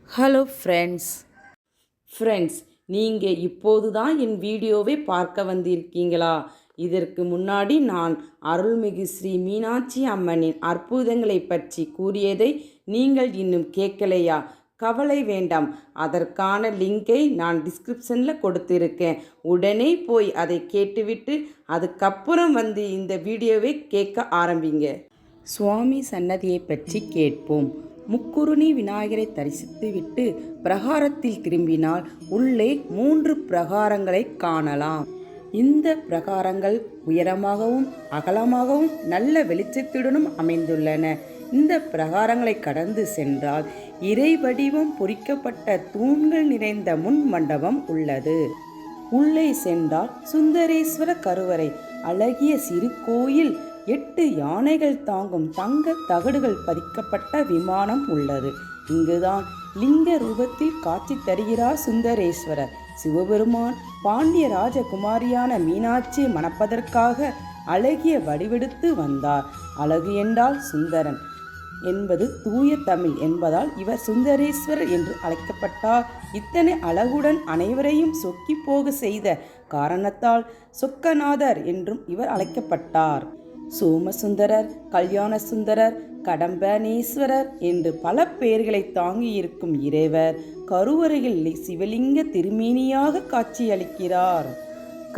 Hello friends, நீங்கள் இப்போது தான் என் வீடியோவை பார்க்க வந்திருக்கீங்களா? இதற்கு முன்னாடி நான் அருள்மிகு ஸ்ரீ மீனாட்சி அம்மனின் அற்புதங்களை பற்றி கூறியதை நீங்கள் இன்னும் கேட்கலையா? கவலை வேண்டாம், அதற்கான லிங்கை நான் டிஸ்கிரிப்ஷனில் கொடுத்துருக்கேன். உடனே போய் அதை கேட்டுவிட்டு அதுக்கப்புறம் வந்து இந்த வீடியோவை கேட்க ஆரம்பிங்க. சுவாமி சன்னதியை பற்றி கேட்போம். முக்குருணி விநாயகரை தரிசித்துவிட்டு பிரகாரத்தில் திரும்பினால் உள்ளே 3 பிரகாரங்களை காணலாம். இந்த பிரகாரங்கள் உயரமாகவும் அகலமாகவும் நல்ல வெளிச்சத்துடனும் அமைந்துள்ளன. இந்த பிரகாரங்களை கடந்து சென்றால் இறை வடிவம் பொறிக்கப்பட்ட தூண்கள் நிறைந்த முன் மண்டபம் உள்ளது. உள்ளே சென்றால் சுந்தரேஸ்வர கருவறை, அழகிய சிறு கோயில், 8 யானைகள் தாங்கும் தங்க தகடுகள் பதிக்கப்பட்ட விமானம் உள்ளது. இங்குதான் லிங்க ரூபத்தில் காட்சி தருகிறார் சுந்தரேஸ்வரர். சிவபெருமான் பாண்டிய ராஜகுமாரியான மீனாட்சியை மணப்பதற்காக அழகிய வடிவெடுத்து வந்தார். அழகு என்றால் சுந்தரன் என்பது தூய தமிழ் என்பதால் இவர் சுந்தரேஸ்வரர் என்று அழைக்கப்பட்டார். இத்தனை அழகுடன் அனைவரையும் சொக்கி போக செய்த காரணத்தால் சொக்கநாதர் என்றும் இவர் அழைக்கப்பட்டார். சோமசுந்தரர், கல்யாண சுந்தரர், கடம்பனேஸ்வரர் என்று பல பெயர்களை தாங்கியிருக்கும் இறைவர் கருவறையில் சிவலிங்க திருமேனியாக காட்சியளிக்கிறார்.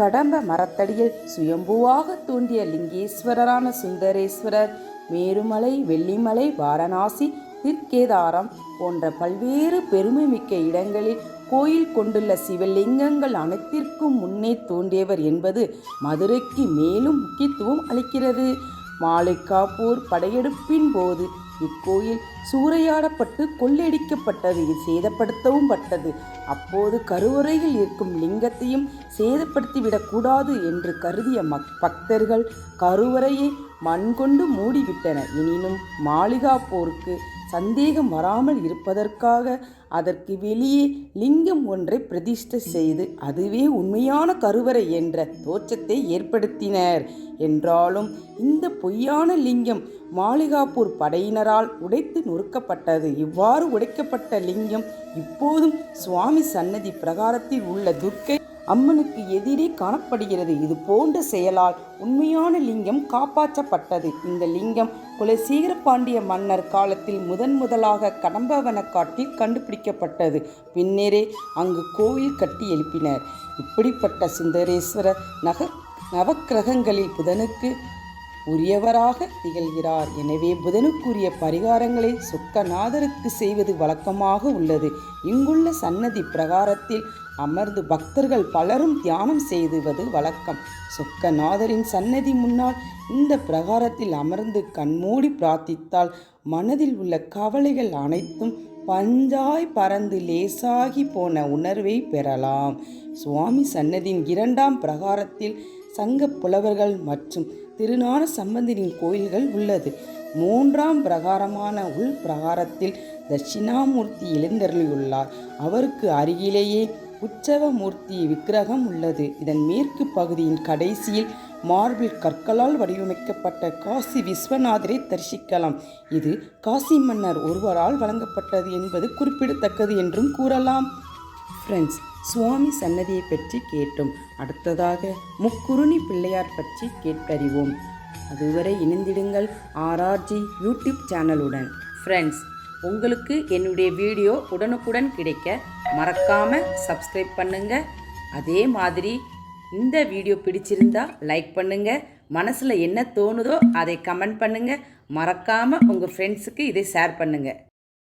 கடம்ப மரத்தடியில் சுயம்புவாக தோன்றிய லிங்கேஸ்வரரான சுந்தரேஸ்வரர் மேருமலை, வெள்ளிமலை, வாரணாசி, திருக்கேதாரம் போன்ற பல்வேறு பெருமைமிக்க இடங்களில் கோயில் கொண்டுள்ள சிவலிங்கங்கள் அனைத்திற்கும் முன்னே தோன்றியவர் என்பது மதுரைக்கு மேலும் முக்கியத்துவம் அளிக்கிறது. மாலிகாப்பூர் படையெடுப்பின் போது இக்கோயில் சூறையாடப்பட்டு கொள்ளையடிக்கப்பட்டது, சேதப்படுத்தவும் பட்டது. அப்போது கருவறையில் இருக்கும் லிங்கத்தையும் சேதப்படுத்திவிடக்கூடாது என்று கருதிய பக்தர்கள் கருவறையை மண் கொண்டு மூடிவிட்டனர். எனினும் மாளிகாப்பூருக்கு சந்தேகம் வராமல் இருப்பதற்காக அதற்கு வெளியே லிங்கம் ஒன்றை பிரதிஷ்டை செய்து அதுவே உண்மையான கருவறை என்ற தோற்றத்தை ஏற்படுத்தினர். என்றாலும் இந்த பொய்யான லிங்கம் மாளிகாப்பூர் படையினரால் உடைத்து நொறுக்கப்பட்டது. இவ்வாறு உடைக்கப்பட்ட லிங்கம் இப்போதும் சுவாமி சன்னதி பிரகாரத்தில் உள்ள துர்க்கை அம்மனுக்கு எதிரே காணப்படுகிறது. இது போன்ற செயலால் உண்மையான லிங்கம் காப்பாற்றப்பட்டது. இந்த லிங்கம் குலசேகர பாண்டிய மன்னர் காலத்தில் முதலாக கடம்பவனக்காட்டில் கண்டுபிடிக்கப்பட்டது. பின்னரே அங்கு கோவில் கட்டி எழுப்பினர். இப்படிப்பட்ட சுந்தரேஸ்வரர் நவக்கிரகங்களில் புதனுக்கு உரியவராக திகழ்கிறார். எனவே புதனுக்குரிய பரிகாரங்களை சொக்கநாதருக்கு செய்வது வழக்கமாக உள்ளது. இங்குள்ள சன்னதி பிரகாரத்தில் அமர்ந்து பக்தர்கள் பலரும் தியானம் செய்துவது வழக்கம். சொக்கநாதரின் சன்னதி முன்னால் இந்த பிரகாரத்தில் அமர்ந்து கண்மூடி பிரார்த்தித்தால் மனதில் உள்ள கவலைகள் அனைத்தும் பஞ்சாய் பறந்து லேசாகி போன உணர்வை பெறலாம். சுவாமி சன்னதியின் 2ஆம் பிரகாரத்தில் சங்க புலவர்கள் மற்றும் திருஞான சம்பந்தரின் கோயில்கள் உள்ளது. 3ஆம் பிரகாரமான உள் பிரகாரத்தில் தட்சிணாமூர்த்தி எழுந்தருளியுள்ளார். அவருக்கு அருகிலேயே உற்சவமூர்த்தி விக்கிரகம் உள்ளது. இதன் மேற்கு பகுதியின் கடைசியில் மார்பிள் கற்களால் வடிவமைக்கப்பட்ட காசி விஸ்வநாதரை தரிசிக்கலாம். இது காசி மன்னர் ஒருவரால் வழங்கப்பட்டது என்பது குறிப்பிடத்தக்கது என்றும் கூறலாம். ஃப்ரெண்ட்ஸ், சுவாமி சன்னதியை பற்றி கேட்டோம். அடுத்ததாக முக்குருணி பிள்ளையார் பற்றி கேட்டறிவோம். அதுவரை இணைந்திடுங்கள் RRG யூடியூப் சேனலுடன். ஃப்ரெண்ட்ஸ், உங்களுக்கு என்னுடைய வீடியோ உடனுக்குடன் கிடைக்க மறக்காமல் சப்ஸ்கிரைப் பண்ணுங்கள். அதே மாதிரி இந்த வீடியோ பிடிச்சிருந்தா லைக் பண்ணுங்கள். மனசில் என்ன தோணுதோ அதை கமெண்ட் பண்ணுங்கள். மறக்காமல் உங்கள் ஃப்ரெண்ட்ஸுக்கு இதை ஷேர் பண்ணுங்கள்.